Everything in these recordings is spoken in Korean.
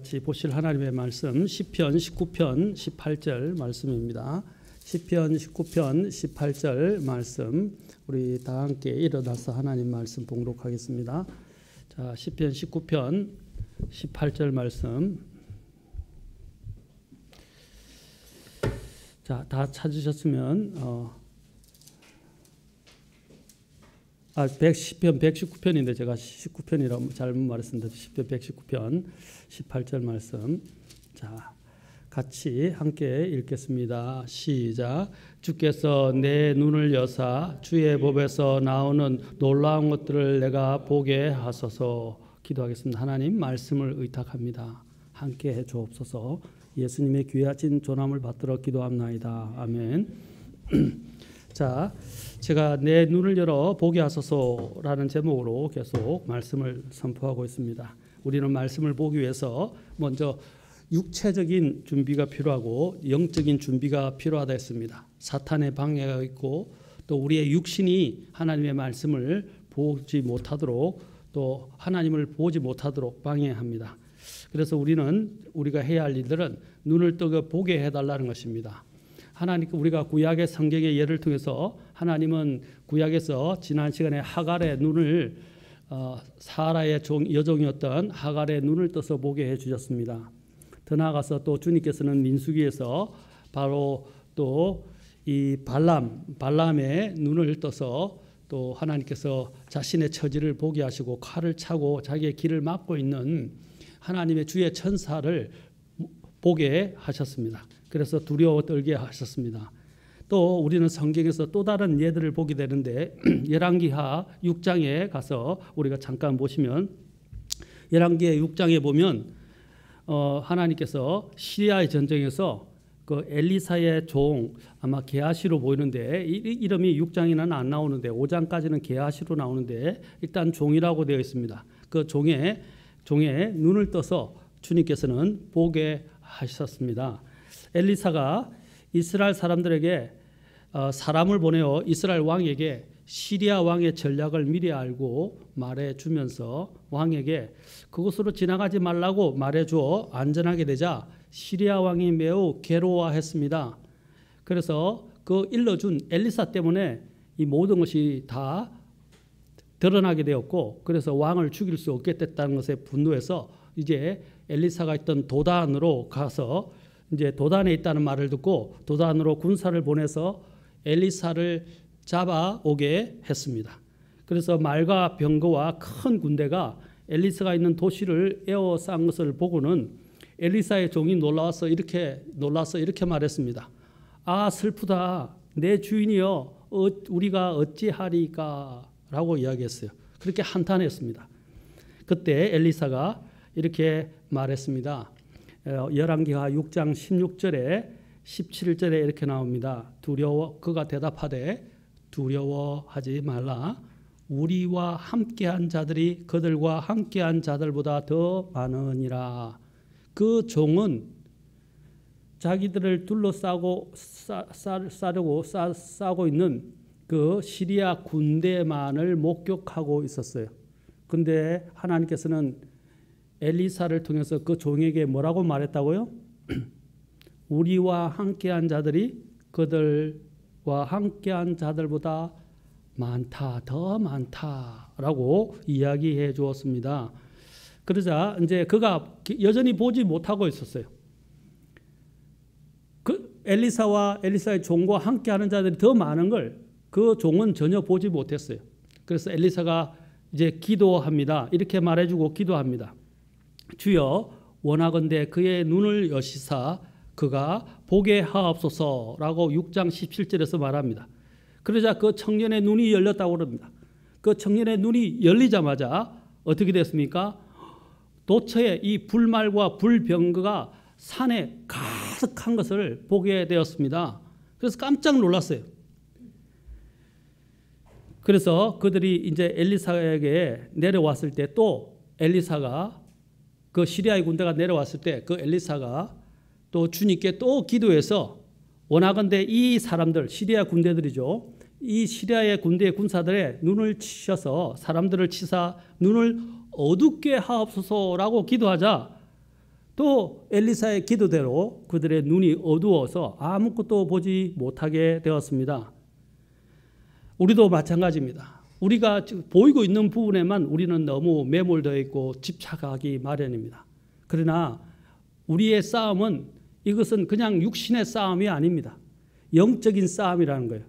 같이 보실 하나님의 말씀 시편 19편 18절 말씀입니다. 시편 19편 18절 말씀 우리 다 함께 일어나서 하나님 말씀 봉독하겠습니다. 자, 시편 19편 18절 말씀. 자, 다 찾으셨으면 시편 119편인데 제가 19편이라고 잘못 말했습니다. 시편 119편 18절 말씀. 자, 같이 함께 읽겠습니다. 시작. 주께서 내 눈을 여사 주의 법에서 나오는 놀라운 것들을 내가 보게 하소서. 기도하겠습니다. 하나님 말씀을 의탁합니다. 함께 해 주옵소서. 예수님의 귀하신 존함을 받들어 기도합나이다. 아멘. 자, 제가 내 눈을 열어 보게 하소서라는 제목으로 계속 말씀을 선포하고 있습니다. 우리는 말씀을 보기 위해서 먼저 육체적인 준비가 필요하고 영적인 준비가 필요하다 했습니다. 사탄의 방해가 있고 또 우리의 육신이 하나님의 말씀을 보지 못하도록 또 하나님을 보지 못하도록 방해합니다. 그래서 우리가 해야 할 일들은 눈을 떠 보게 해달라는 것입니다. 하나님, 우리가 구약의 성경의 예를 통해서 하나님은 구약에서 지난 시간에 하갈의 눈을 사라의 여종이었던 하갈의 눈을 떠서 보게 해주셨습니다. 더 나아가서 또 주님께서는 민수기에서 바로 또 이 발람의 눈을 떠서 또 하나님께서 자신의 처지를 보게 하시고 칼을 차고 자기의 길을 막고 있는 하나님의 주의 천사를 보게 하셨습니다. 그래서 두려워 떨게 하셨습니다. 또 우리는 성경에서 또 다른 예들을 보게 되는데 열왕기하 6장에 가서 우리가 잠깐 보시면 열왕기하 6장에 보면 하나님께서 시리아의 전쟁에서 그 엘리사의 종 아마 게하시로 보이는데 이름이 6장에는 안 나오는데 5장까지는 게하시로 나오는데 일단 종이라고 되어 있습니다. 그 종의 눈을 떠서 주님께서는 보게 하셨습니다. 엘리사가 이스라엘 사람들에게 사람을 보내어 이스라엘 왕에게 시리아 왕의 전략을 미리 알고 말해주면서 왕에게 그곳으로 지나가지 말라고 말해주어 안전하게 되자 시리아 왕이 매우 괴로워했습니다. 그래서 그 일러준 엘리사 때문에 이 모든 것이 다 드러나게 되었고 그래서 왕을 죽일 수 없게 됐다는 것에 분노해서 이제 엘리사가 있던 도단으로 가서 이제 도단에 있다는 말을 듣고 도단으로 군사를 보내서 엘리사를 잡아오게 했습니다. 그래서 말과 병거와 큰 군대가 엘리사가 있는 도시를 에워싼 것을 보고는 엘리사의 종이 놀라서 이렇게 말했습니다. 아, 슬프다. 내 주인이여 우리가 어찌하리까 라고 이야기했어요. 그렇게 한탄했습니다. 그때 엘리사가 이렇게 말했습니다. 열왕기하 6장 16절에 17절에 이렇게 나옵니다. 그가 대답하되 두려워하지 말라. 우리와 함께한 자들이 그들과 함께한 자들보다 더 많으니라. 그 종은 자기들을 둘러싸고 싸고 있는 그 시리아 군대만을 목격하고 있었어요. 근데 하나님께서는 엘리사를 통해서 그 종에게 뭐라고 말했다고요? 우리와 함께한 자들이 그들과 함께한 자들보다 많다, 더 많다라고 이야기해 주었습니다. 그러자 이제 그가 여전히 보지 못하고 있었어요. 그 엘리사와 엘리사의 종과 함께하는 자들이 더 많은 걸 그 종은 전혀 보지 못했어요. 그래서 엘리사가 이제 기도합니다. 이렇게 말해주고 기도합니다. 주여 원하건대 그의 눈을 여시사 그가 보게 하옵소서라고 6장 17절에서 말합니다. 그러자 그 청년의 눈이 열렸다고 그럽니다. 그 청년의 눈이 열리자마자 어떻게 됐습니까? 도처에 이 불말과 불병거가 산에 가득한 것을 보게 되었습니다. 그래서 깜짝 놀랐어요. 그래서 그들이 이제 엘리사에게 내려왔을 때 또 엘리사가 그 시리아의 군대가 내려왔을 때 그 엘리사가 또 주님께 또 기도해서 원하건대 이 사람들 시리아 군대들이죠. 이 시리아의 군대의 군사들의 눈을 치셔서 사람들을 치사 눈을 어둡게 하옵소서라고 기도하자 또 엘리사의 기도대로 그들의 눈이 어두워서 아무것도 보지 못하게 되었습니다. 우리도 마찬가지입니다. 우리가 보이고 있는 부분에만 우리는 너무 매몰되어 있고 집착하기 마련입니다. 그러나 우리의 싸움은 이것은 그냥 육신의 싸움이 아닙니다. 영적인 싸움이라는 거예요.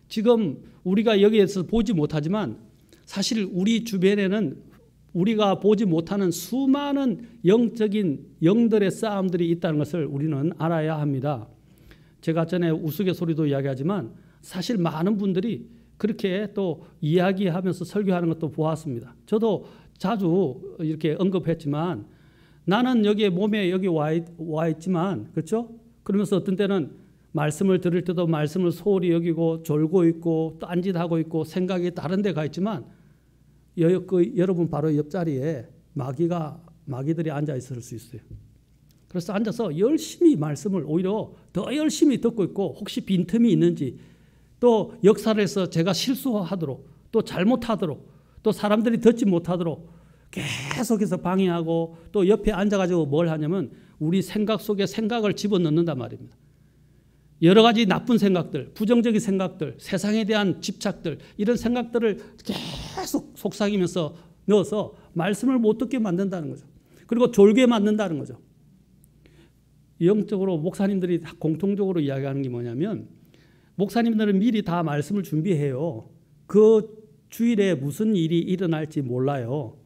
지금 우리가 여기에서 보지 못하지만 사실 우리 주변에는 우리가 보지 못하는 수많은 영적인 영들의 싸움들이 있다는 것을 우리는 알아야 합니다. 제가 전에 우스갯소리도 이야기하지만 사실 많은 분들이 그렇게 또 이야기하면서 설교하는 것도 보았습니다. 저도 자주 이렇게 언급했지만 나는 여기에 몸에 여기 와 있지만 그렇죠? 그러면서 어떤 때는 말씀을 들을 때도 말씀을 소홀히 여기고 졸고 있고 딴짓하고 있고 생각이 다른 데 가 있지만 여러분 바로 옆자리에 마귀들이 앉아 있을 수 있어요. 그래서 앉아서 열심히 말씀을 오히려 더 열심히 듣고 있고 혹시 빈틈이 있는지 또 역사를 해서 제가 실수하도록 또 잘못하도록 또 사람들이 듣지 못하도록 계속해서 방해하고 또 옆에 앉아가지고 뭘 하냐면 우리 생각 속에 생각을 집어넣는단 말입니다. 여러 가지 나쁜 생각들, 부정적인 생각들, 세상에 대한 집착들 이런 생각들을 계속 속삭이면서 넣어서 말씀을 못 듣게 만든다는 거죠. 그리고 졸게 만든다는 거죠. 영적으로 목사님들이 공통적으로 이야기하는 게 뭐냐면 목사님들은 미리 다 말씀을 준비해요. 그 주일에 무슨 일이 일어날지 몰라요.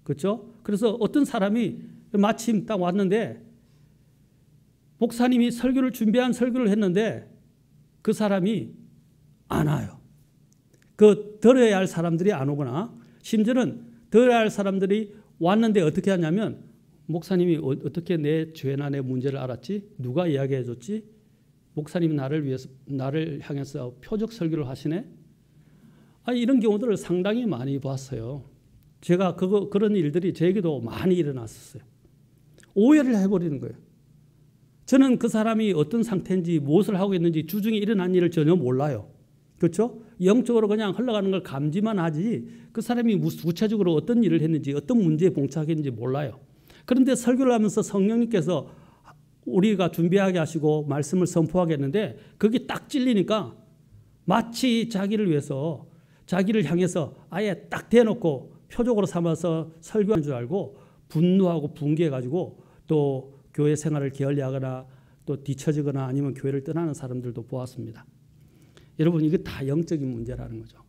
그렇죠? 그래서 어떤 사람이 마침 딱 왔는데 목사님이 설교를 준비한 설교를 했는데 그 사람이 안 와요. 그 들어야 할 사람들이 안 오거나 심지어는 들어야 할 사람들이 왔는데 어떻게 하냐면 목사님이 어떻게 내 죄나 내 문제를 알았지? 누가 이야기해 줬지? 목사님이 나를 향해서 표적 설교를 하시네? 이런 경우들을 상당히 많이 봤어요. 제가 그런 일들이 저에게도 많이 일어났었어요. 오해를 해버리는 거예요. 저는 그 사람이 어떤 상태인지 무엇을 하고 있는지 주중에 일어난 일을 전혀 몰라요. 그렇죠? 영적으로 그냥 흘러가는 걸 감지만 하지 그 사람이 구체적으로 어떤 일을 했는지 어떤 문제에 봉착했는지 몰라요. 그런데 설교를 하면서 성령님께서 우리가 준비하게 하시고 말씀을 선포하게 했는데 그게 딱 찔리니까 마치 자기를 위해서 자기를 향해서 아예 딱 대놓고 표적으로 삼아서 설교하는 줄 알고 분노하고 붕괴해가지고 또 교회 생활을 게을리하거나 또 뒤처지거나 아니면 교회를 떠나는 사람들도 보았습니다. 여러분 이게 다 영적인 문제라는 거죠.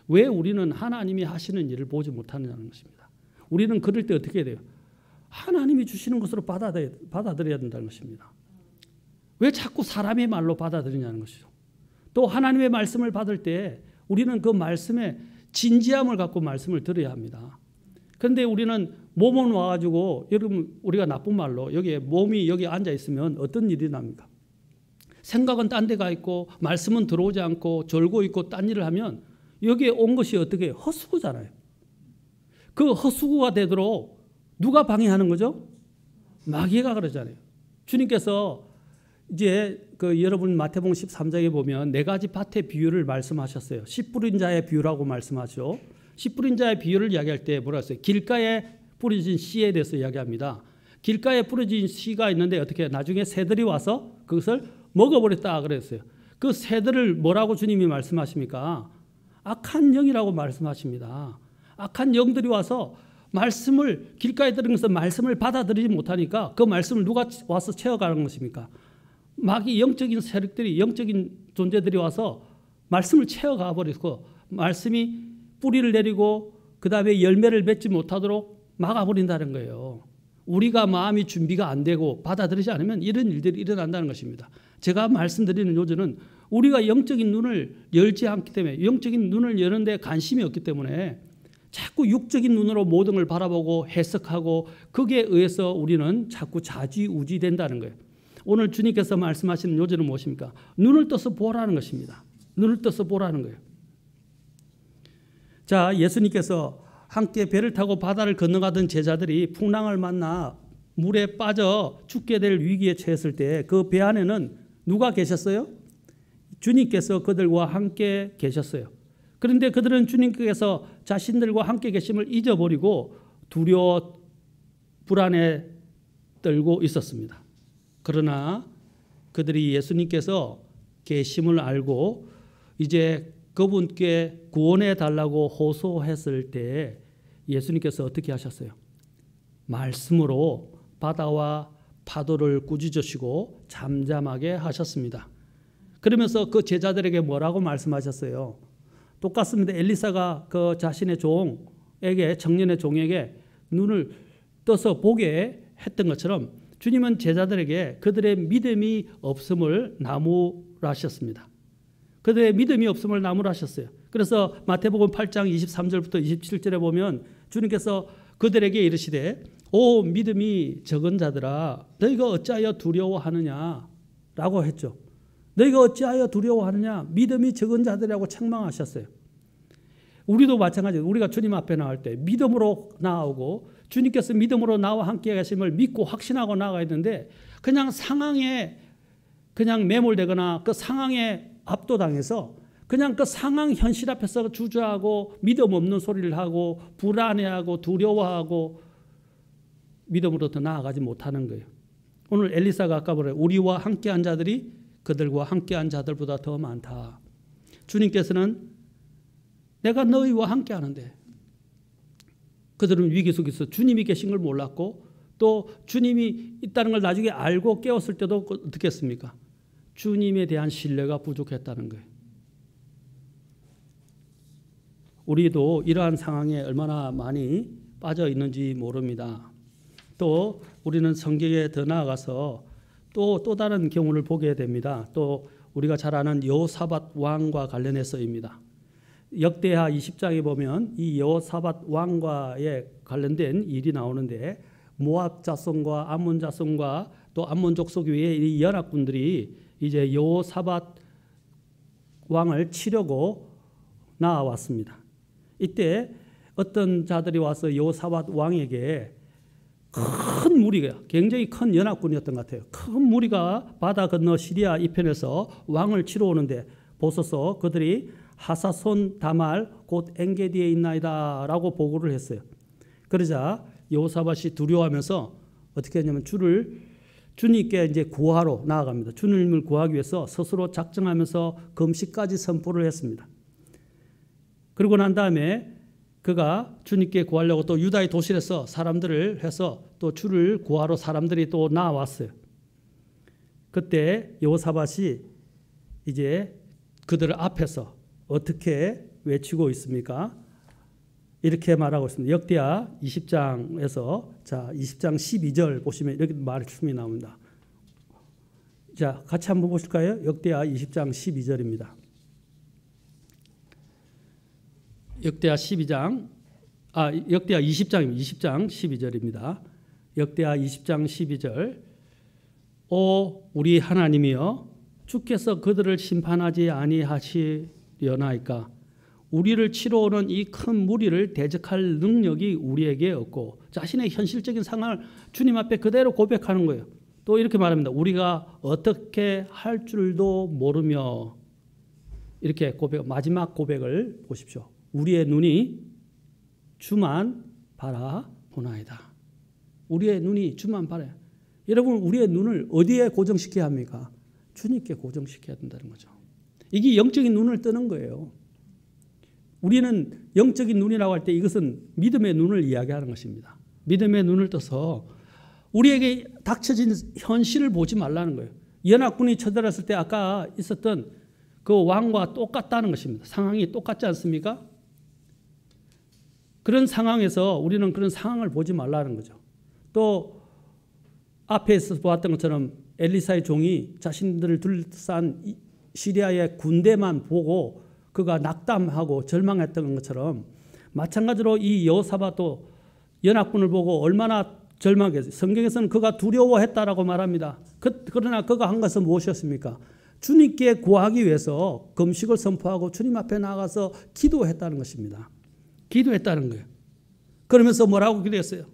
왜 우리는 하나님이 하시는 일을 보지 못하느냐는 것입니다. 우리는 그럴 때 어떻게 해야 돼요? 하나님이 주시는 것으로 받아들여야 된다는 것입니다. 왜 자꾸 사람의 말로 받아들이냐는 것이죠. 또 하나님의 말씀을 받을 때 우리는 그 말씀에 진지함을 갖고 말씀을 들어야 합니다. 그런데 우리는 몸은 와가지고 여러분 우리가 나쁜 말로 몸이 여기 앉아 있으면 어떤 일이 납니까? 생각은 딴 데 가 있고 말씀은 들어오지 않고 졸고 있고 딴 일을 하면 여기에 온 것이 어떻게 헛수고잖아요. 그 헛수고가 되도록 누가 방해하는 거죠? 마귀가 그러잖아요. 주님께서 이제 여러분 마태복음 13장에 보면 네 가지 밭의 비유를 말씀하셨어요. 씨 뿌린 자의 비유라고 말씀하죠. 씨 뿌린 자의 비유를 이야기할 때 뭐라 했어요? 길가에 뿌려진 씨에 대해서 이야기합니다. 길가에 뿌려진 씨가 있는데 어떻게 나중에 새들이 와서 그것을 먹어버렸다 그랬어요. 그 새들을 뭐라고 주님이 말씀하십니까? 악한 영이라고 말씀하십니다. 악한 영들이 와서 말씀을 길가에 들으면서 말씀을 받아들이지 못하니까 그 말씀을 누가 와서 채워가는 것입니까? 마귀 영적인 세력들이 영적인 존재들이 와서 말씀을 채워가 버리고 말씀이 뿌리를 내리고 그 다음에 열매를 맺지 못하도록 막아버린다는 거예요. 우리가 마음이 준비가 안 되고 받아들이지 않으면 이런 일들이 일어난다는 것입니다. 제가 말씀드리는 요지는 우리가 영적인 눈을 열지 않기 때문에 영적인 눈을 여는 데 관심이 없기 때문에 자꾸 육적인 눈으로 모든 걸 바라보고 해석하고 거기에 의해서 우리는 자꾸 좌지우지 된다는 거예요. 오늘 주님께서 말씀하시는 요지는 무엇입니까? 눈을 떠서 보라는 것입니다. 눈을 떠서 보라는 거예요. 자, 예수님께서 함께 배를 타고 바다를 건너가던 제자들이 풍랑을 만나 물에 빠져 죽게 될 위기에 처했을 때 그 배 안에는 누가 계셨어요? 주님께서 그들과 함께 계셨어요. 그런데 그들은 주님께서 자신들과 함께 계심을 잊어버리고 두려워 불안해 떨고 있었습니다. 그러나 그들이 예수님께서 계심을 알고 이제 그분께 구원해 달라고 호소했을 때 예수님께서 어떻게 하셨어요? 말씀으로 바다와 파도를 꾸짖으시고 잠잠하게 하셨습니다. 그러면서 그 제자들에게 뭐라고 말씀하셨어요? 똑같습니다. 엘리사가 그 자신의 종에게, 청년의 종에게 눈을 떠서 보게 했던 것처럼 주님은 제자들에게 그들의 믿음이 없음을 나무라셨습니다. 그들의 믿음이 없음을 나무라셨어요. 그래서 마태복음 8장 23절부터 27절에 보면 주님께서 그들에게 이르시되 오 믿음이 적은 자들아 너희가 어찌하여 두려워하느냐라고 했죠. 너희가 어찌하여 두려워하느냐, 믿음이 적은 자들이라고 책망하셨어요. 우리도 마찬가지예요. 우리가 주님 앞에 나올 때 믿음으로 나오고 주님께서 믿음으로 나와 함께 계심을 믿고 확신하고 나가야 되는데 그냥 상황에 그냥 매몰되거나 그 상황에 압도당해서 그냥 그 상황 현실 앞에서 주저하고 믿음 없는 소리를 하고 불안해하고 두려워하고 믿음으로 더 나아가지 못하는 거예요. 오늘 엘리사가 아까 말해 우리와 함께한 자들이 그들과 함께한 자들보다 더 많다. 주님께서는 내가 너희와 함께하는데 그들은 위기 속에서 주님이 계신 걸 몰랐고 또 주님이 있다는 걸 나중에 알고 깨웠을 때도 어떻게 했습니까? 주님에 대한 신뢰가 부족했다는 거예요. 우리도 이러한 상황에 얼마나 많이 빠져 있는지 모릅니다. 또 우리는 성경에 더 나아가서 또 다른 경우를 보게 됩니다. 또 우리가 잘 아는 여호사밧 왕과 관련해서입니다. 역대하 20장에 보면 이 여호사밧 왕과에 관련된 일이 나오는데 모압 자손과 암몬 자손과 또 암몬 족속 위에 이 연합군들이 이제 여호사밧 왕을 치려고 나왔습니다. 이때 어떤 자들이 와서 여호사밧 왕에게 큰 무리가 굉장히 큰 연합군이었던 것 같아요. 큰 무리가 바다 건너 시리아 이편에서 왕을 치러 오는데 보소서 그들이 하사손 다말 곧 엔게디에 있나이다 라고 보고를 했어요. 그러자 여호사밧이 두려워하면서 어떻게 했냐면 주님께 이제 구하러 나아갑니다. 주님을 구하기 위해서 스스로 작정하면서 금식까지 선포를 했습니다. 그러고 난 다음에 그가 주님께 구하려고 또 유다의 도시에서 사람들을 해서 또 주를 구하러 사람들이 또 나왔어요. 그때 여호사밧이 이제 그들 앞에서 어떻게 외치고 있습니까? 이렇게 말하고 있습니다. 역대하 20장에서 자 20장 12절 보시면 이렇게 말씀이 나옵니다. 자 같이 한번 보실까요? 역대하 20장 12절입니다. 역대하 20장 12절입니다. 역대하 20장 12절. 오 우리 하나님이여 주께서 그들을 심판하지 아니하시려나이까 우리를 치러 오는 이 큰 무리를 대적할 능력이 우리에게 없고 자신의 현실적인 상황을 주님 앞에 그대로 고백하는 거예요. 또 이렇게 말합니다. 우리가 어떻게 할 줄도 모르며 이렇게 마지막 고백을 보십시오. 우리의 눈이 주만 바라보나이다. 우리의 눈이 주만 바라요. 여러분 우리의 눈을 어디에 고정시켜야 합니까? 주님께 고정시켜야 된다는 거죠. 이게 영적인 눈을 뜨는 거예요. 우리는 영적인 눈이라고 할 때 이것은 믿음의 눈을 이야기하는 것입니다. 믿음의 눈을 떠서 우리에게 닥쳐진 현실을 보지 말라는 거예요. 연합군이 쳐들었을 때 아까 있었던 그 왕과 똑같다는 것입니다. 상황이 똑같지 않습니까? 그런 상황에서 우리는 그런 상황을 보지 말라는 거죠. 또 앞에서 보았던 것처럼 엘리사의 종이 자신들을 둘러싼 시리아의 군대만 보고 그가 낙담하고 절망했던 것처럼 마찬가지로 이 여호사밧도 연합군을 보고 얼마나 절망했어요. 성경에서는 그가 두려워했다라고 말합니다. 그러나 그가 한 것은 무엇이었습니까? 주님께 구하기 위해서 금식을 선포하고 주님 앞에 나가서 기도했다는 것입니다. 기도했다는 거예요. 그러면서 뭐라고 기도했어요?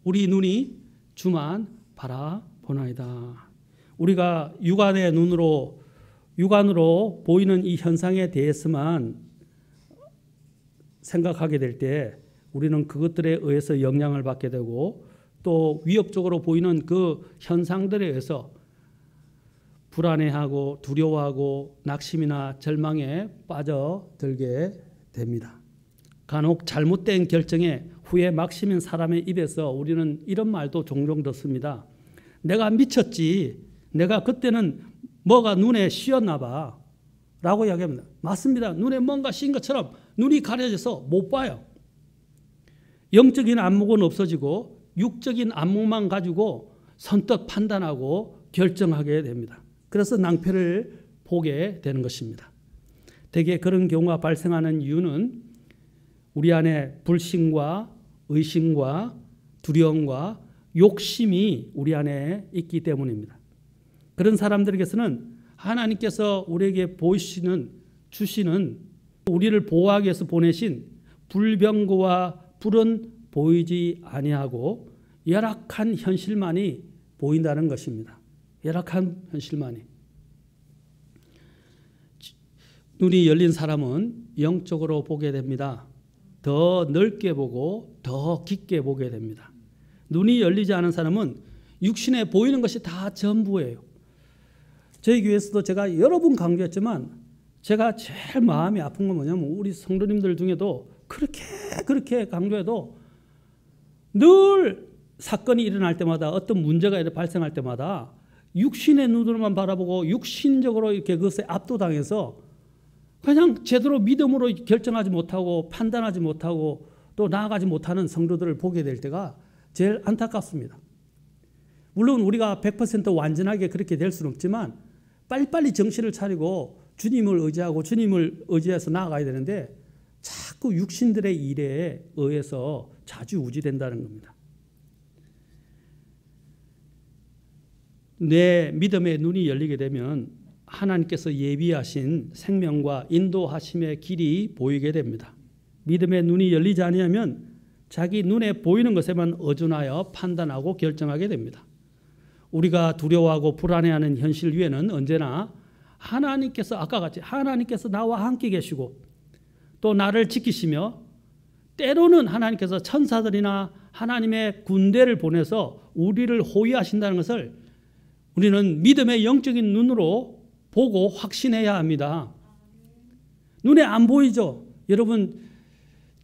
우리 눈이 주만 바라보나이다. 우리가 육안으로 보이는 이 현상에 대해서만 생각하게 될 때 우리는 그것들에 의해서 영향을 받게 되고 또 위협적으로 보이는 그 현상들에 의해서 불안해하고 두려워하고 낙심이나 절망에 빠져들게 됩니다. 간혹 잘못된 결정에 후에 막심인 사람의 입에서 우리는 이런 말도 종종 듣습니다. 내가 미쳤지. 내가 그때는 뭐가 눈에 씌었나 봐. 라고 이야기합니다. 맞습니다. 눈에 뭔가 씌인 것처럼 눈이 가려져서 못 봐요. 영적인 안목은 없어지고 육적인 안목만 가지고 선뜻 판단하고 결정하게 됩니다. 그래서 낭패를 보게 되는 것입니다. 대개 그런 경우가 발생하는 이유는 우리 안에 불신과 의심과 두려움과 욕심이 우리 안에 있기 때문입니다. 그런 사람들에게서는 하나님께서 우리에게 주시는 우리를 보호하기 위해서 보내신 불병거와 불은 보이지 아니하고 열악한 현실만이 보인다는 것입니다. 열악한 현실만이. 눈이 열린 사람은 영적으로 보게 됩니다. 더 넓게 보고 더 깊게 보게 됩니다. 눈이 열리지 않은 사람은 육신에 보이는 것이 다 전부예요. 저희 교회에서도 제가 여러 번 강조했지만 제가 제일 마음이 아픈 건 뭐냐면 우리 성도님들 중에도 그렇게 강조해도 늘 사건이 일어날 때마다 어떤 문제가 발생할 때마다 육신의 눈으로만 바라보고 육신적으로 이렇게 그것에 압도당해서 그냥 제대로 믿음으로 결정하지 못하고 판단하지 못하고 또 나아가지 못하는 성도들을 보게 될 때가 제일 안타깝습니다. 물론 우리가 100% 완전하게 그렇게 될 수는 없지만 빨리빨리 정신을 차리고 주님을 의지하고 주님을 의지해서 나아가야 되는데 자꾸 육신들의 일에 의해서 좌지우지된다는 겁니다. 내 믿음의 눈이 열리게 되면 하나님께서 예비하신 생명과 인도하심의 길이 보이게 됩니다. 믿음의 눈이 열리지 않으면 자기 눈에 보이는 것에만 의존하여 판단하고 결정하게 됩니다. 우리가 두려워하고 불안해하는 현실 위에는 언제나 하나님께서 아까 같이 하나님께서 나와 함께 계시고 또 나를 지키시며 때로는 하나님께서 천사들이나 하나님의 군대를 보내서 우리를 호위하신다는 것을 우리는 믿음의 영적인 눈으로 보고 확신해야 합니다. 눈에 안 보이죠? 여러분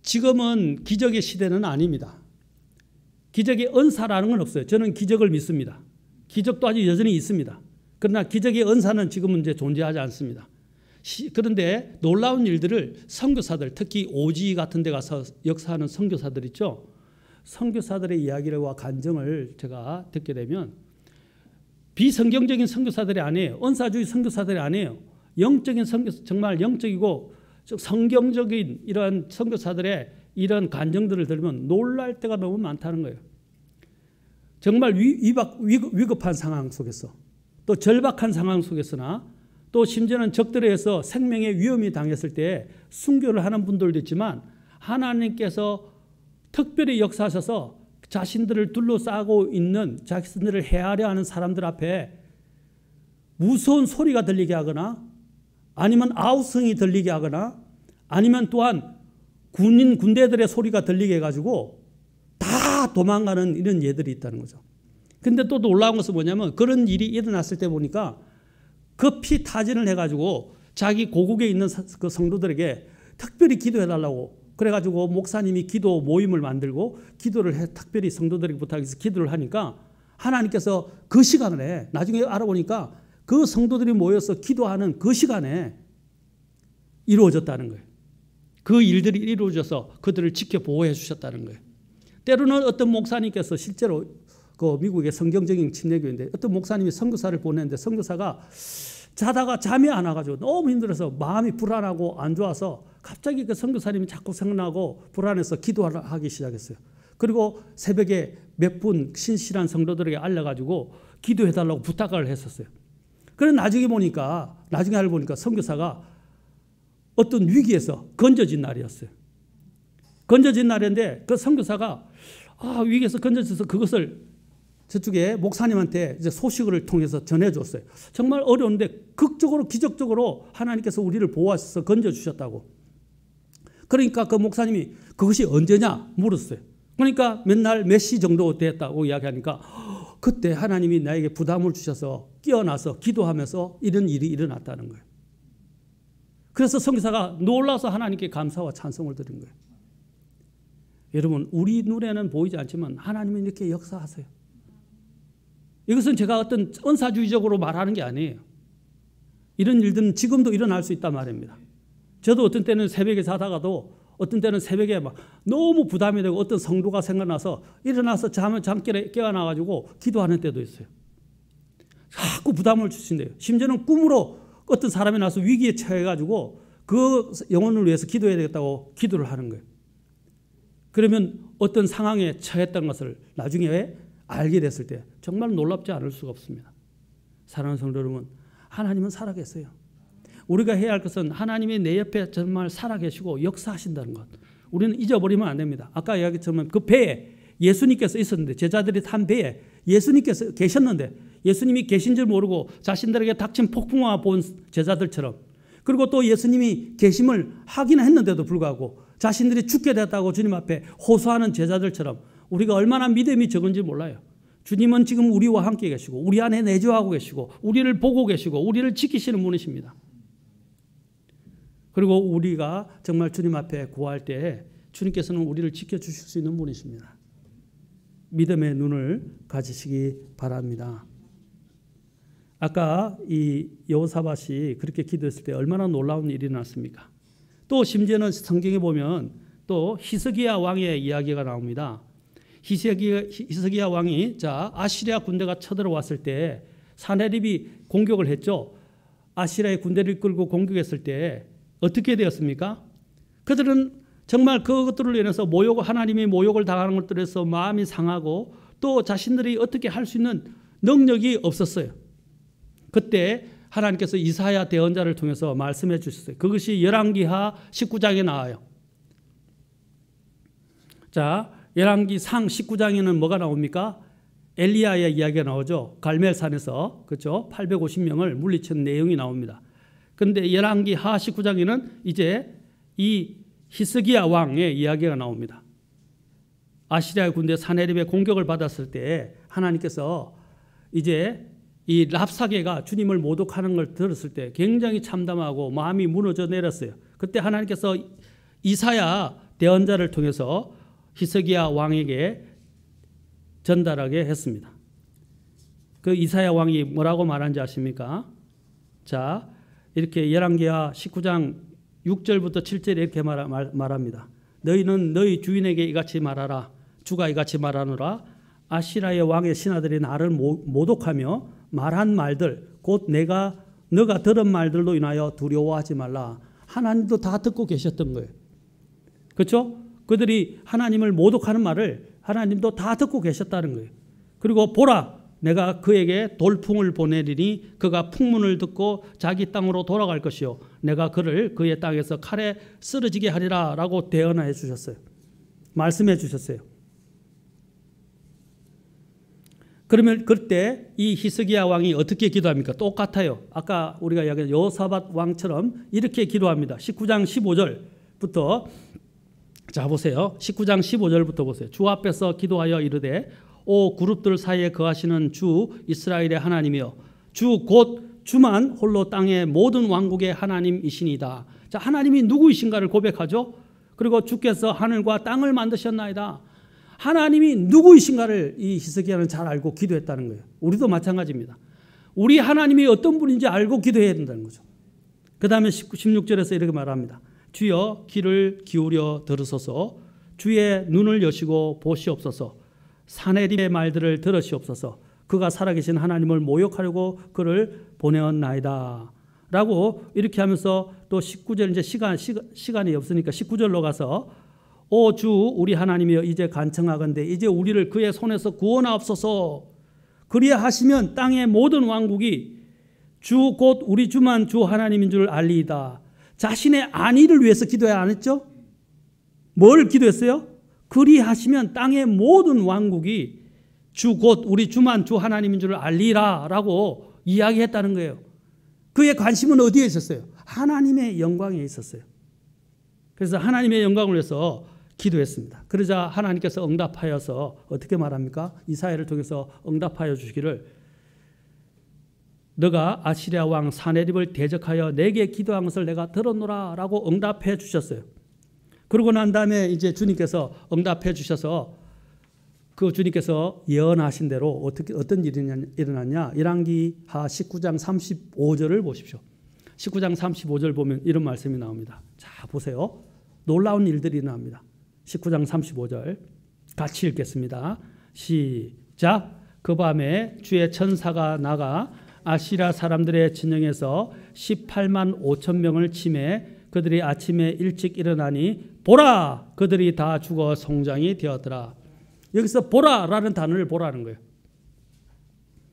지금은 기적의 시대는 아닙니다. 기적의 은사라는 건 없어요. 저는 기적을 믿습니다. 기적도 아직 여전히 있습니다. 그러나 기적의 은사는 지금은 이제 존재하지 않습니다. 그런데 놀라운 일들을 선교사들, 특히 오지 같은 데 가서 역사하는 선교사들 있죠. 선교사들의 이야기와 간증을 제가 듣게 되면 비성경적인 선교사들이 아니에요. 은사주의 선교사들이 아니에요. 영적인 선교, 정말 영적이고 성경적인 이런 선교사들의 이런 간증들을 들으면 놀랄 때가 너무 많다는 거예요. 정말 위급한 상황 속에서 또 절박한 상황 속에서나 또 심지어는 적들에 의해서 생명의 위험이 당했을 때 순교를 하는 분들도 있지만 하나님께서 특별히 역사하셔서 자신들을 둘러싸고 있는 자신들을 해하려 하는 사람들 앞에 무서운 소리가 들리게 하거나 아니면 아우성이 들리게 하거나 아니면 또한 군대들의 소리가 들리게 해가지고 다 도망가는 이런 예들이 있다는 거죠. 근데 또 놀라운 것은 뭐냐면 그런 일이 일어났을 때 보니까 급히 타진을 해가지고 자기 고국에 있는 그 성도들에게 특별히 기도해달라고 그래가지고 목사님이 기도 모임을 만들고 기도를 해 특별히 성도들에게 부탁해서 기도를 하니까 하나님께서 그 시간에 나중에 알아보니까 그 성도들이 모여서 기도하는 그 시간에 이루어졌다는 거예요. 그 일들이 이루어져서 그들을 지켜 보호해 주셨다는 거예요. 때로는 어떤 목사님께서 실제로 그 미국의 성경적인 침례교회인데 어떤 목사님이 선교사를 보냈는데 선교사가 자다가 잠이 안 와가지고 너무 힘들어서 마음이 불안하고 안 좋아서 갑자기 그 선교사님이 자꾸 생각나고 불안해서 기도하기 시작했어요. 그리고 새벽에 몇 분 신실한 성도들에게 알려가지고 기도해달라고 부탁을 했었어요. 그런데 나중에 알고 보니까 선교사가 어떤 위기에서 건져진 날이었어요. 건져진 날인데 그 선교사가 위기에서 건져져서 그것을 저쪽에 목사님한테 이제 소식을 통해서 전해줬어요. 정말 어려운데 극적으로 기적적으로 하나님께서 우리를 보호하셔서 건져주셨다고. 그러니까 그 목사님이 그것이 언제냐 물었어요. 그러니까 맨날 몇 시 정도 됐다고 이야기하니까 그때 하나님이 나에게 부담을 주셔서 깨어나서 기도하면서 이런 일이 일어났다는 거예요. 그래서 선교사가 놀라서 하나님께 감사와 찬송을 드린 거예요. 여러분, 우리 눈에는 보이지 않지만 하나님은 이렇게 역사하세요. 이것은 제가 어떤 은사주의적으로 말하는 게 아니에요. 이런 일들은 지금도 일어날 수 있단 말입니다. 저도 어떤 때는 새벽에 자다가도 어떤 때는 새벽에 막 너무 부담이 되고 어떤 성도가 생각나서 일어나서 잠결에 깨어나가지고 기도하는 때도 있어요. 자꾸 부담을 주신대요. 심지어는 꿈으로 어떤 사람이 나서 위기에 처해가지고 그 영혼을 위해서 기도해야 되겠다고 기도를 하는 거예요. 그러면 어떤 상황에 처했던 것을 나중에 알게 됐을 때 정말 놀랍지 않을 수가 없습니다. 사랑하는 성도 여러분, 하나님은 살아계세요. 우리가 해야 할 것은 하나님이 내 옆에 정말 살아계시고 역사하신다는 것. 우리는 잊어버리면 안 됩니다. 아까 이야기했지만 그 배에 예수님께서 있었는데, 제자들이 탄 배에 예수님께서 계셨는데 예수님이 계신 줄 모르고 자신들에게 닥친 폭풍과 본 제자들처럼, 그리고 또 예수님이 계심을 확인했는데도 불구하고 자신들이 죽게 됐다고 주님 앞에 호소하는 제자들처럼 우리가 얼마나 믿음이 적은지 몰라요. 주님은 지금 우리와 함께 계시고 우리 안에 내주하고 계시고 우리를 보고 계시고 우리를 지키시는 분이십니다. 그리고 우리가 정말 주님 앞에 구할 때 주님께서는 우리를 지켜주실 수 있는 분이십니다. 믿음의 눈을 가지시기 바랍니다. 아까 이 여호사밧이 그렇게 기도했을 때 얼마나 놀라운 일이 났습니까? 또 심지어는 성경에 보면 또 히스기야 왕의 이야기가 나옵니다. 히스기야 왕이 아시리아 군대가 쳐들어왔을 때 사네립이 공격을 했죠. 아시리아의 군대를 끌고 공격했을 때 어떻게 되었습니까? 그들은 정말 그것들을 인해서 하나님이 모욕을 당하는 것들에서 마음이 상하고 또 자신들이 어떻게 할 수 있는 능력이 없었어요. 그때 하나님께서 이사야 대언자를 통해서 말씀해 주셨어요. 그것이 열왕기하 19장에 나와요. 자, 열왕기상 19장에는 뭐가 나옵니까? 엘리야의 이야기가 나오죠. 갈멜산에서, 그렇죠? 850명을 물리친 내용이 나옵니다. 그런데 열왕기하 19장에는 이제 이 히스기야 왕의 이야기가 나옵니다. 아시리아 군대 사네립의 공격을 받았을 때 하나님께서 이제 이 랍사게가 주님을 모독하는 걸 들었을 때 굉장히 참담하고 마음이 무너져 내렸어요. 그때 하나님께서 이사야 대언자를 통해서 히스기야 왕에게 전달하게 했습니다. 그 이사야 왕이 뭐라고 말한지 아십니까? 자, 이렇게 열왕기하 19장 6절부터 7절에 이렇게 말합니다. 너희는 너희 주인에게 이같이 말하라. 주가 이같이 말하노라. 아시라의 왕의 신하들이 나를 모독하며 말한 말들, 곧 너가 들은 말들로 인하여 두려워하지 말라. 하나님도 다 듣고 계셨던 거예요. 그렇죠? 그들이 하나님을 모독하는 말을 하나님도 다 듣고 계셨다는 거예요. 그리고 보라, 내가 그에게 돌풍을 보내리니 그가 풍문을 듣고 자기 땅으로 돌아갈 것이요 내가 그를 그의 땅에서 칼에 쓰러지게 하리라 라고 대언해 주셨어요. 말씀해 주셨어요. 그러면 그때 이 히스기야 왕이 어떻게 기도합니까? 똑같아요. 아까 우리가 이야기한 여호사밧 왕처럼 이렇게 기도합니다. 19장 15절부터 자 보세요. 19장 15절부터 보세요. 주 앞에서 기도하여 이르되 오 그룹들 사이에 거하시는 주 이스라엘의 하나님이여 주 곧 주만 홀로 땅의 모든 왕국의 하나님이시니이다. 자, 하나님이 누구이신가를 고백하죠. 그리고 주께서 하늘과 땅을 만드셨나이다. 하나님이 누구이신가를 이 히스기야는 잘 알고 기도했다는 거예요. 우리도 마찬가지입니다. 우리 하나님이 어떤 분인지 알고 기도해야 된다는 거죠. 그 다음에 16절에서 이렇게 말합니다. 주여 귀를 기울여 들으소서. 주의 눈을 여시고 보시옵소서. 사네립의 말들을 들으시옵소서. 그가 살아계신 하나님을 모욕하려고 그를 보내었나이다 라고 이렇게 하면서 또 19절 이제 시간이 없으니까 19절로 가서 오 주 우리 하나님이여 이제 간청하건대 이제 우리를 그의 손에서 구원하옵소서. 그리야 하시면 땅의 모든 왕국이 주 곧 우리 주만 주 하나님인 줄 알리이다. 자신의 안위를 위해서 기도해야 안 했죠? 뭘 기도했어요? 그리하시면 땅의 모든 왕국이 주 곧 우리 주만 주 하나님인 줄 알리라 라고 이야기했다는 거예요. 그의 관심은 어디에 있었어요? 하나님의 영광에 있었어요. 그래서 하나님의 영광을 위해서 기도했습니다. 그러자 하나님께서 응답하여서 어떻게 말합니까? 이사야를 통해서 응답하여 주시기를 너가 아시리아 왕 사네립을 대적하여 내게 기도한 것을 내가 들었노라 라고 응답해 주셨어요. 그러고 난 다음에 이제 주님께서 응답해 주셔서 그 주님께서 예언하신 대로 어떤 일이 일어났냐? 열왕기하 19장 35절을 보십시오. 19장 35절 보면 이런 말씀이 나옵니다. 자, 보세요. 놀라운 일들이 일어납니다. 19장 35절 같이 읽겠습니다. 시작. 그 밤에 주의 천사가 나가 아시리아 사람들의 진영에서 18만 5천 명을 치매 그들이 아침에 일찍 일어나니 보라! 그들이 다 죽어 송장이 되었더라. 여기서 보라라는 단어를 보라는 거예요.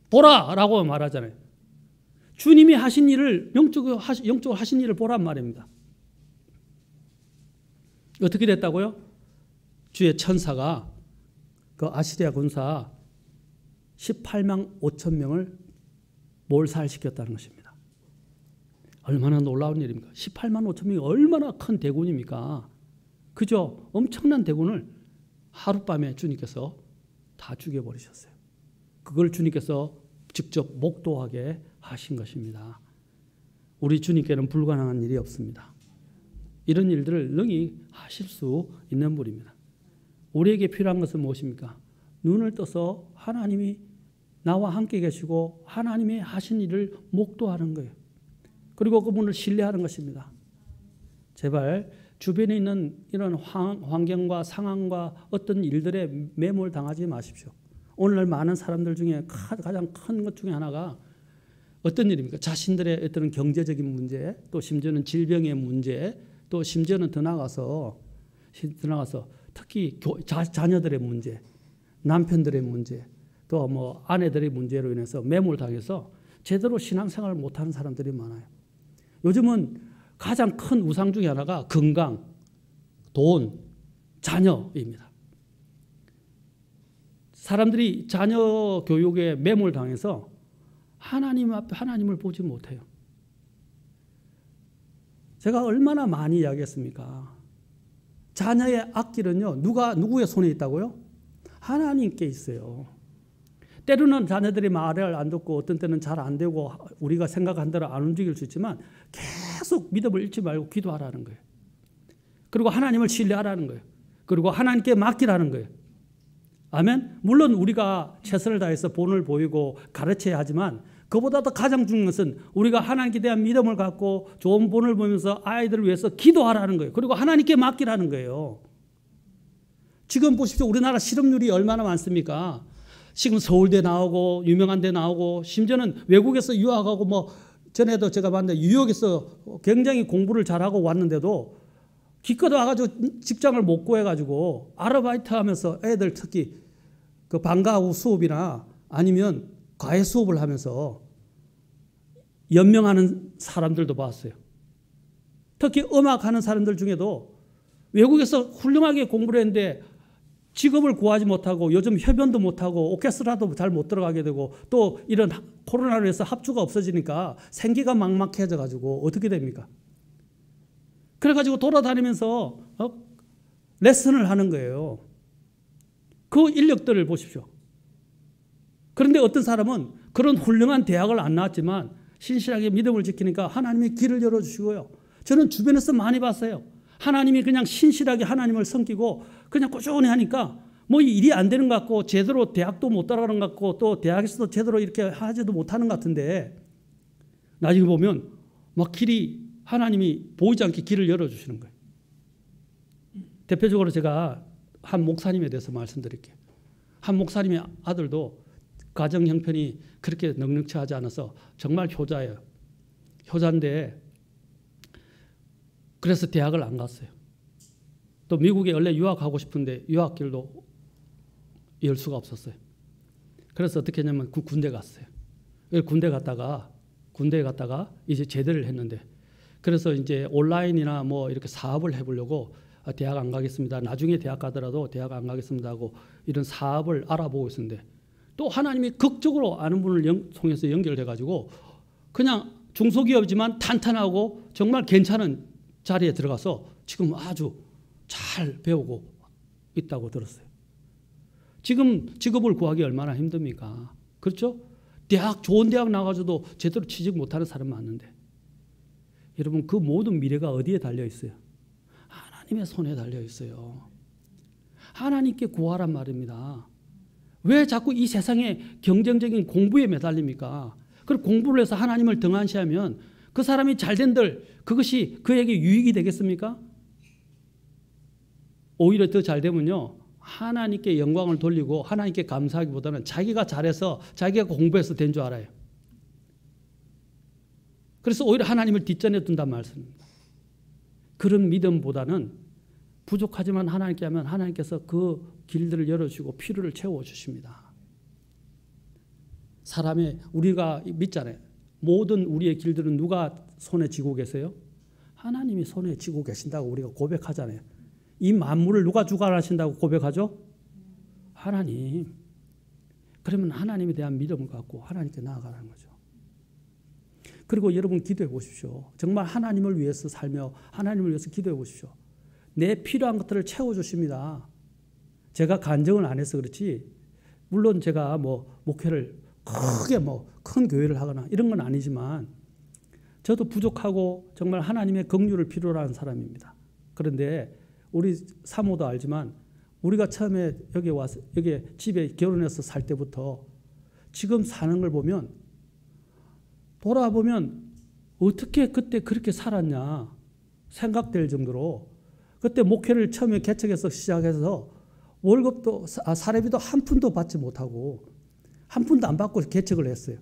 보라라고 말하잖아요. 주님이 하신 일을 영적으로 하신 일을 보란 말입니다. 어떻게 됐다고요? 주의 천사가 그 아시리아 군사 18만 5천 명을 몰살시켰다는 것입니다. 얼마나 놀라운 일입니까? 18만 5천 명이 얼마나 큰 대군입니까? 그죠? 엄청난 대군을 하룻밤에 주님께서 다 죽여버리셨어요. 그걸 주님께서 직접 목도하게 하신 것입니다. 우리 주님께는 불가능한 일이 없습니다. 이런 일들을 능히 하실 수 있는 분입니다. 우리에게 필요한 것은 무엇입니까? 눈을 떠서 하나님이 나와 함께 계시고 하나님이 하신 일을 목도하는 거예요. 그리고 그분을 신뢰하는 것입니다. 제발 주변에 있는 이런 환경과 상황과 어떤 일들에 매몰당하지 마십시오. 오늘날 많은 사람들 중에 가장 큰 것 중에 하나가 어떤 일입니까? 자신들의 어떤 경제적인 문제, 또 심지어는 질병의 문제, 또 심지어는 더 나가서 특히 자녀들의 문제, 남편들의 문제, 또 뭐 아내들의 문제로 인해서 매몰당해서 제대로 신앙생활을 못하는 사람들이 많아요. 요즘은 가장 큰 우상 중에 하나가 건강, 돈, 자녀입니다. 사람들이 자녀 교육에 매몰당해서 하나님 앞에 하나님을 보지 못해요. 제가 얼마나 많이 이야기했습니까? 자녀의 앞길은요, 누구의 손에 있다고요? 하나님께 있어요. 때로는 자녀들이 말을 안 듣고 어떤 때는 잘 안 되고 우리가 생각한 대로 안 움직일 수 있지만 계속 믿음을 잃지 말고 기도하라는 거예요. 그리고 하나님을 신뢰하라는 거예요. 그리고 하나님께 맡기라는 거예요. 아멘? 물론 우리가 최선을 다해서 본을 보이고 가르쳐야 하지만 그보다 더 가장 중요한 것은 우리가 하나님께 대한 믿음을 갖고 좋은 본을 보면서 아이들을 위해서 기도하라는 거예요. 그리고 하나님께 맡기라는 거예요. 지금 보십시오. 우리나라 실업률이 얼마나 많습니까? 지금 서울대 나오고 유명한 데 나오고 심지어는 외국에서 유학하고 뭐 전에도 제가 봤는데 뉴욕에서 굉장히 공부를 잘하고 왔는데도 기껏 와가지고 직장을 못 구해가지고 아르바이트 하면서 애들 특히 그 방과후 수업이나 아니면 과외 수업을 하면서 연명하는 사람들도 봤어요. 특히 음악하는 사람들 중에도 외국에서 훌륭하게 공부를 했는데 직업을 구하지 못하고 요즘 협연도 못하고 오케스트라도 잘 못 들어가게 되고 또 이런 코로나로 해서 합주가 없어지니까 생기가 막막해져 가지고 어떻게 됩니까? 그래가지고 돌아다니면서 레슨을 하는 거예요. 그 인력들을 보십시오. 그런데 어떤 사람은 그런 훌륭한 대학을 안 나왔지만 신실하게 믿음을 지키니까 하나님이 길을 열어주시고요. 저는 주변에서 많이 봤어요. 하나님이 그냥 신실하게 하나님을 섬기고 그냥 꾸준히 하니까 뭐 일이 안 되는 것 같고 제대로 대학도 못 따라가는 것 같고 또 대학에서도 제대로 이렇게 하지도 못하는 것 같은데 나중에 보면 막 길이 하나님이 보이지 않게 길을 열어주시는 거예요. 대표적으로 제가 한 목사님에 대해서 말씀드릴게요. 한 목사님의 아들도 가정 형편이 그렇게 넉넉치 하지 않아서 정말 효자예요. 효자인데 그래서 대학을 안 갔어요. 또 미국에 원래 유학하고 싶은데 유학길도 열 수가 없었어요. 그래서 어떻게 했냐면 군대 갔어요. 군대에 갔다가 이제 제대를 했는데 그래서 이제 온라인이나 뭐 이렇게 사업을 해보려고 대학 안 가겠습니다. 나중에 대학 가더라도 대학 안 가겠습니다 하고 이런 사업을 알아보고 있었는데 또 하나님이 극적으로 아는 분을 통해서 연결돼가지고 그냥 중소기업이지만 탄탄하고 정말 괜찮은 자리에 들어가서 지금 아주 잘 배우고 있다고 들었어요. 지금 직업을 구하기 얼마나 힘듭니까? 그렇죠? 좋은 대학 나가서도 제대로 취직 못하는 사람 많은데 여러분 그 모든 미래가 어디에 달려 있어요? 하나님의 손에 달려 있어요. 하나님께 구하란 말입니다. 왜 자꾸 이 세상의 경쟁적인 공부에 매달립니까? 그리고 공부를 해서 하나님을 등한시하면 그 사람이 잘된들 그것이 그에게 유익이 되겠습니까? 오히려 더 잘되면요. 하나님께 영광을 돌리고 하나님께 감사하기보다는 자기가 잘해서 자기가 공부해서 된 줄 알아요. 그래서 오히려 하나님을 뒷전에 둔단 말씀입니다. 그런 믿음보다는 부족하지만 하나님께 하면 하나님께서 그 길들을 열어주시고 필요를 채워주십니다. 우리가 믿잖아요. 모든 우리의 길들은 누가 손에 쥐고 계세요? 하나님이 손에 쥐고 계신다고 우리가 고백하잖아요. 이 만물을 누가 주관하신다고 고백하죠? 하나님. 그러면 하나님에 대한 믿음을 갖고 하나님께 나아가라는 거죠. 그리고 여러분 기도해 보십시오. 정말 하나님을 위해서 살며 하나님을 위해서 기도해 보십시오. 내 필요한 것들을 채워주십니다. 제가 간증을 안 해서 그렇지 물론 제가 목회를 크게 큰 교회를 하거나 이런 건 아니지만 저도 부족하고 정말 하나님의 긍휼을 필요로 하는 사람입니다. 그런데 우리 사모도 알지만 우리가 처음에 여기 집에 결혼해서 살 때부터 지금 사는 걸 보면 돌아보면 어떻게 그때 그렇게 살았냐 생각될 정도로 그때 목회를 처음에 개척해서 시작해서 월급도 사례비도 한 푼도 받지 못하고 한 푼도 안 받고 개척을 했어요.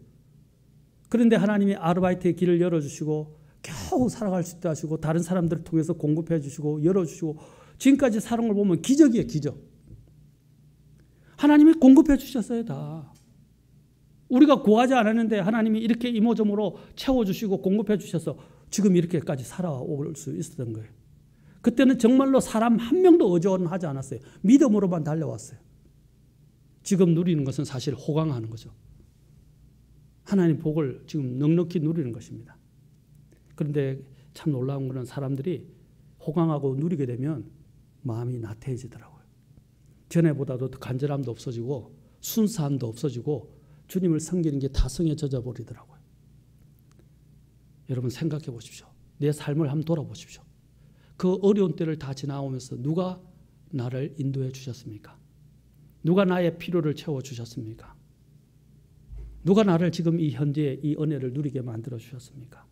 그런데 하나님이 아르바이트의 길을 열어주시고 겨우 살아갈 수 있다 하시고 다른 사람들을 통해서 공급해 주시고 열어주시고 지금까지 살아온 걸 보면 기적이에요. 기적. 하나님이 공급해 주셨어요. 다. 우리가 구하지 않았는데 하나님이 이렇게 이모저모로 채워주시고 공급해 주셔서 지금 이렇게까지 살아올 수 있었던 거예요. 그때는 정말로 사람 한 명도 의존하지 않았어요. 믿음으로만 달려왔어요. 지금 누리는 것은 사실 호강하는 거죠. 하나님 복을 지금 넉넉히 누리는 것입니다. 그런데 참 놀라운 것은 사람들이 호강하고 누리게 되면 마음이 나태해지더라고요. 전에보다도 간절함도 없어지고 순수함도 없어지고 주님을 섬기는 게 다성에 젖어 버리더라고요. 여러분 생각해 보십시오. 내 삶을 한번 돌아보십시오. 그 어려운 때를 다 지나오면서 누가 나를 인도해 주셨습니까? 누가 나의 필요를 채워 주셨습니까? 누가 나를 지금 이 현재의 이 은혜를 누리게 만들어 주셨습니까?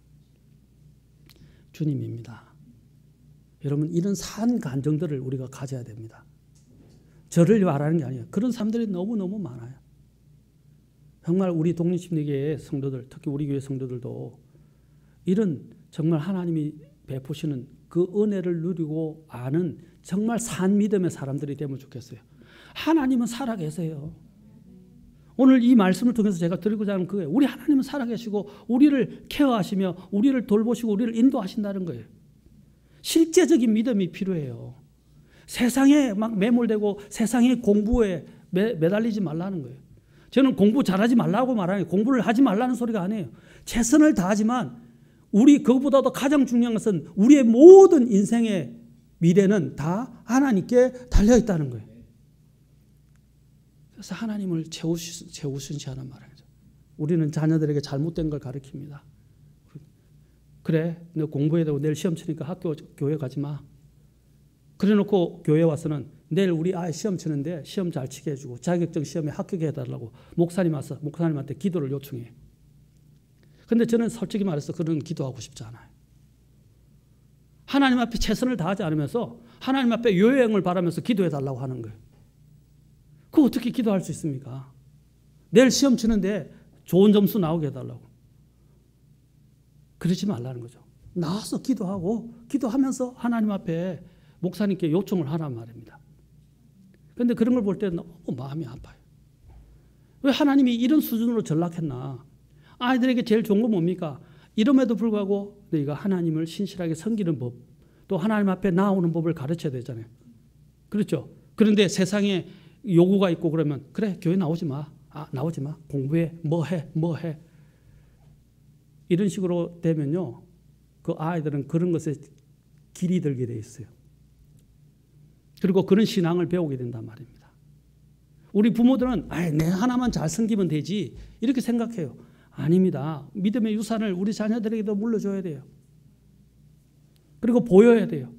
주님입니다. 여러분 이런 산 간정들을 우리가 가져야 됩니다. 저를 말하는 게 아니에요. 그런 사람들이 너무너무 많아요. 정말 우리 독립심리교회 성도들, 특히 우리 교회 성도들도 이런 정말 하나님이 베푸시는 그 은혜를 누리고 아는 정말 산 믿음의 사람들이 되면 좋겠어요. 하나님은 살아계세요. 오늘 이 말씀을 통해서 제가 드리고자 하는 그거예요. 우리 하나님은 살아계시고 우리를 케어하시며 우리를 돌보시고 우리를 인도하신다는 거예요. 실제적인 믿음이 필요해요. 세상에 막 매몰되고 세상의 공부에 매달리지 말라는 거예요. 저는 공부 잘하지 말라고 말하는 거예요. 공부를 하지 말라는 소리가 아니에요. 최선을 다하지만 우리 그것보다도 가장 중요한 것은 우리의 모든 인생의 미래는 다 하나님께 달려있다는 거예요. 그래서 하나님을 최우선시하는 말이죠. 우리는 자녀들에게 잘못된 걸 가르칩니다. 그래, 너 공부해야 되고 내일 시험 치니까 교회 가지 마. 그래 놓고 교회 와서는 내일 우리 아이 시험 치는데 시험 잘 치게 해주고 자격증 시험에 합격해 해달라고 목사님한테 기도를 요청해요. 근데 저는 솔직히 말해서 그런 기도하고 싶지 않아요. 하나님 앞에 최선을 다하지 않으면서 하나님 앞에 요행을 바라면서 기도해 달라고 하는 거예요. 그거 어떻게 기도할 수 있습니까? 내일 시험 치는데 좋은 점수 나오게 해달라고. 그러지 말라는 거죠. 나와서 기도하면서 하나님 앞에 목사님께 요청을 하란 말입니다. 그런데 그런 걸 볼 때 너무 마음이 아파요. 왜 하나님이 이런 수준으로 전락했나? 아이들에게 제일 좋은 건 뭡니까? 이름에도 불구하고 너희가 하나님을 신실하게 섬기는 법, 또 하나님 앞에 나오는 법을 가르쳐야 되잖아요. 그렇죠? 그런데 세상에 요구가 있고 그러면 그래 교회 나오지 마. 나오지 마. 공부해. 뭐 해. 이런 식으로 되면요. 그 아이들은 그런 것에 길이 들게 돼 있어요. 그리고 그런 신앙을 배우게 된단 말입니다. 우리 부모들은 내 하나만 잘 섬기면 되지 이렇게 생각해요. 아닙니다. 믿음의 유산을 우리 자녀들에게도 물려줘야 돼요. 그리고 보여야 돼요.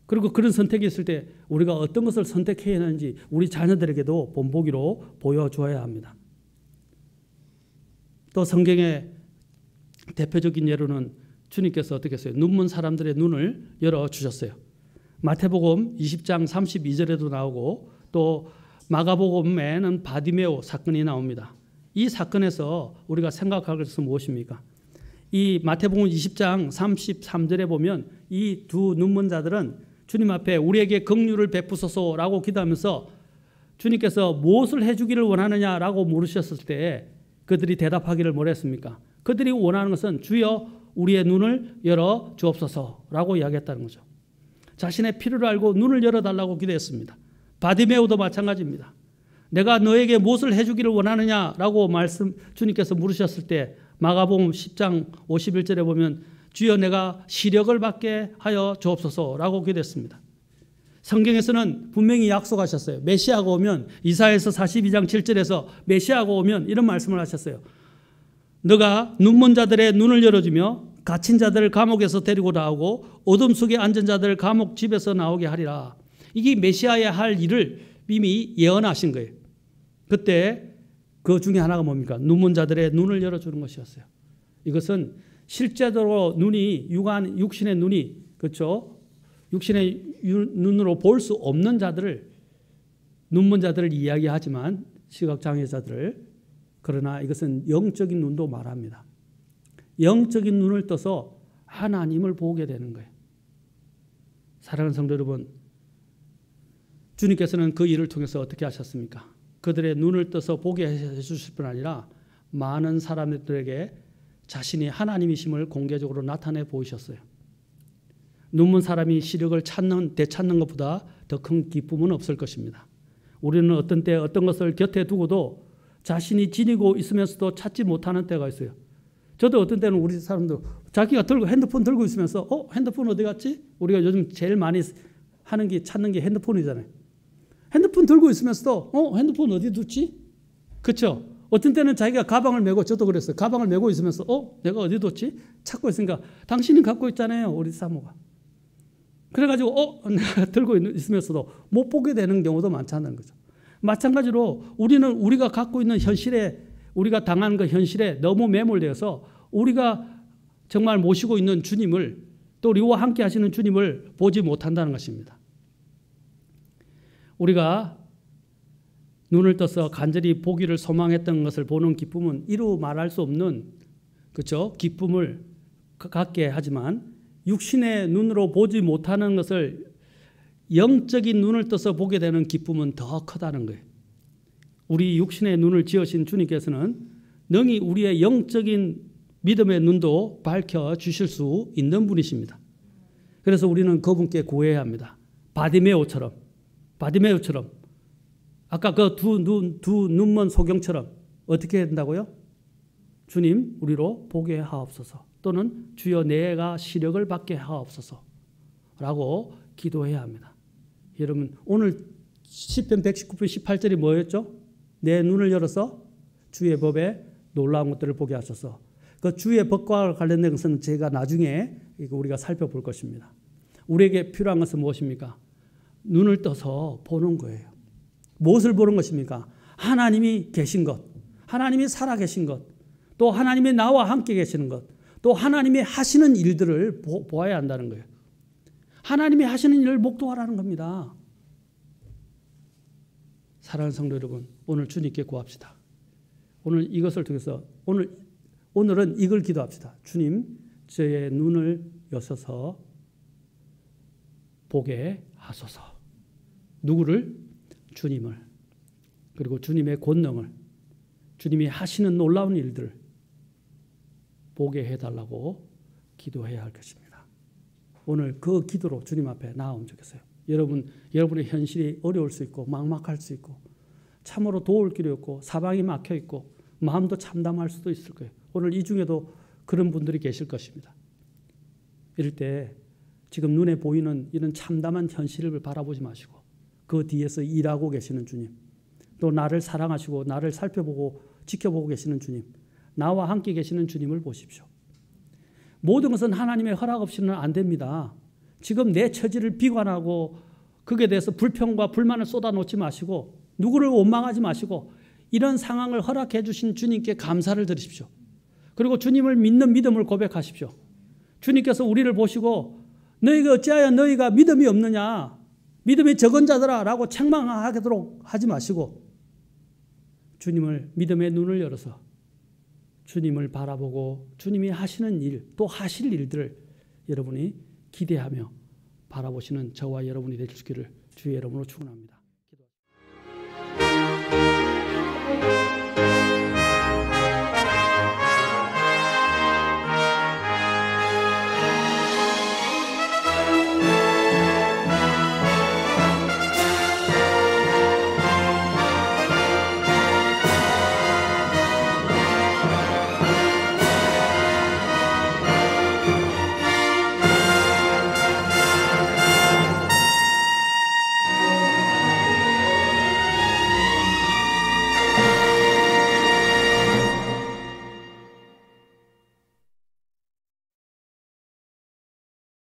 그리고 그런 선택이 있을 때 우리가 어떤 것을 선택해야 하는지 우리 자녀들에게도 본보기로 보여줘야 합니다. 또 성경의 대표적인 예로는 주님께서 어떻게 했어요? 눈먼 사람들의 눈을 열어주셨어요. 마태복음 20장 32절에도 나오고 또 마가복음에는 바디메오 사건이 나옵니다. 이 사건에서 우리가 생각할 것은 무엇입니까? 이 마태복음 20장 33절에 보면 이 두 눈먼 자들은 주님 앞에 우리에게 긍휼을 베푸소서라고 기도하면서 주님께서 무엇을 해주기를 원하느냐라고 물으셨을 때 그들이 대답하기를 뭐라 했습니까? 그들이 원하는 것은 주여 우리의 눈을 열어 주옵소서라고 이야기했다는 거죠. 자신의 필요를 알고 눈을 열어달라고 기도했습니다. 바디메오도 마찬가지입니다. 내가 너에게 무엇을 해주기를 원하느냐라고 주님께서 물으셨을 때 마가복음 10장 51절에 보면 주여 내가 시력을 받게 하여 주옵소서라고 기도했습니다. 성경에서는 분명히 약속하셨어요. 메시아가 오면 이사야서 42장 7절에서 메시아가 오면 이런 말씀을 하셨어요. 너가 눈먼 자들의 눈을 열어주며 갇힌 자들을 감옥에서 데리고 나오고 어둠 속에 앉은 자들을 감옥 집에서 나오게 하리라. 이게 메시아의 할 일을 이미 예언하신 거예요. 그때 그 중에 하나가 뭡니까? 눈먼 자들의 눈을 열어주는 것이었어요. 이것은 실제로 눈이 육신의 눈이 그렇죠? 육신의 눈으로 볼 수 없는 자들을 눈먼 자들을 이야기하지만 시각장애자들을 그러나 이것은 영적인 눈도 말합니다. 영적인 눈을 떠서 하나님을 보게 되는 거예요. 사랑하는 성도 여러분, 주님께서는 그 일을 통해서 어떻게 하셨습니까? 그들의 눈을 떠서 보게 해주실 뿐 아니라 많은 사람들에게 자신이 하나님이심을 공개적으로 나타내 보이셨어요. 눈먼 사람이 시력을 되찾는 것보다 더 큰 기쁨은 없을 것입니다. 우리는 어떤 때 어떤 것을 곁에 두고도 자신이 지니고 있으면서도 찾지 못하는 때가 있어요. 저도 어떤 때는 우리 사람들 자기가 핸드폰 들고 있으면서 핸드폰 어디 갔지? 우리가 요즘 제일 많이 찾는 게 핸드폰이잖아요. 핸드폰 들고 있으면서도 핸드폰 어디 뒀지? 그렇죠? 어떤 때는 자기가 가방을 메고 저도 그랬어요. 가방을 메고 있으면서 내가 어디 뒀지? 찾고 있으니까 당신이 갖고 있잖아요. 우리 사모가. 그래가지고 내가 들고 있으면서도 못 보게 되는 경우도 많다는 거죠. 마찬가지로 우리는 우리가 갖고 있는 현실에 우리가 당한 그 현실에 너무 매몰되어서 우리가 정말 모시고 있는 주님을 또 우리와 함께 하시는 주님을 보지 못한다는 것입니다. 우리가 눈을 떠서 간절히 보기를 소망했던 것을 보는 기쁨은 이루 말할 수 없는 그렇죠? 기쁨을 갖게 하지만 육신의 눈으로 보지 못하는 것을 영적인 눈을 떠서 보게 되는 기쁨은 더 크다는 거예요. 우리 육신의 눈을 지으신 주님께서는 능히 우리의 영적인 믿음의 눈도 밝혀주실 수 있는 분이십니다. 그래서 우리는 그분께 구해야 합니다. 바디메오처럼 아까 그 두 눈먼 소경처럼 어떻게 해야 된다고요? 주님 우리로 보게 하옵소서 또는 주여 내가 시력을 받게 하옵소서 라고 기도해야 합니다. 여러분 오늘 시편 119편 18절이 뭐였죠? 내 눈을 열어서 주의 법에 놀라운 것들을 보게 하소서. 그 주의 법과 관련된 것은 제가 나중에 우리가 살펴볼 것입니다. 우리에게 필요한 것은 무엇입니까? 눈을 떠서 보는 거예요. 무엇을 보는 것입니까? 하나님이 계신 것, 하나님이 살아계신 것, 또 하나님이 나와 함께 계시는 것, 또 하나님이 하시는 일들을 보아야 한다는 거예요. 하나님이 하시는 일을 목도하라는 겁니다. 사랑하는 성도 여러분, 오늘 주님께 구합시다. 오늘 이것을 통해서 오늘은 이걸 기도합시다. 주님, 저의 눈을 여셔서 보게 하소서. 누구를? 주님을. 그리고 주님의 권능을, 주님이 하시는 놀라운 일들을 보게 해달라고 기도해야 할 것입니다. 오늘 그 기도로 주님 앞에 나아오면 좋겠어요. 여러분의 현실이 어려울 수 있고 막막할 수 있고 참으로 도울 길이 없고 사방이 막혀 있고 마음도 참담할 수도 있을 거예요. 오늘 이 중에도 그런 분들이 계실 것입니다. 이럴 때 지금 눈에 보이는 이런 참담한 현실을 바라보지 마시고 그 뒤에서 일하고 계시는 주님, 또 나를 사랑하시고 나를 살펴보고 지켜보고 계시는 주님, 나와 함께 계시는 주님을 보십시오. 모든 것은 하나님의 허락 없이는 안 됩니다. 지금 내 처지를 비관하고 그에 대해서 불평과 불만을 쏟아놓지 마시고 누구를 원망하지 마시고 이런 상황을 허락해 주신 주님께 감사를 드리십시오. 그리고 주님을 믿는 믿음을 고백하십시오. 주님께서 우리를 보시고 너희가 어찌하여 너희가 믿음이 없느냐, 믿음이 적은 자들아 라고 책망하도록 하지 마시고 주님을 믿음의 눈을 열어서 주님을 바라보고 주님이 하시는 일, 또 하실 일들을 여러분이 기대하며 바라보시는 저와 여러분이 될 수 있기를 주의 이름으로 축원합니다.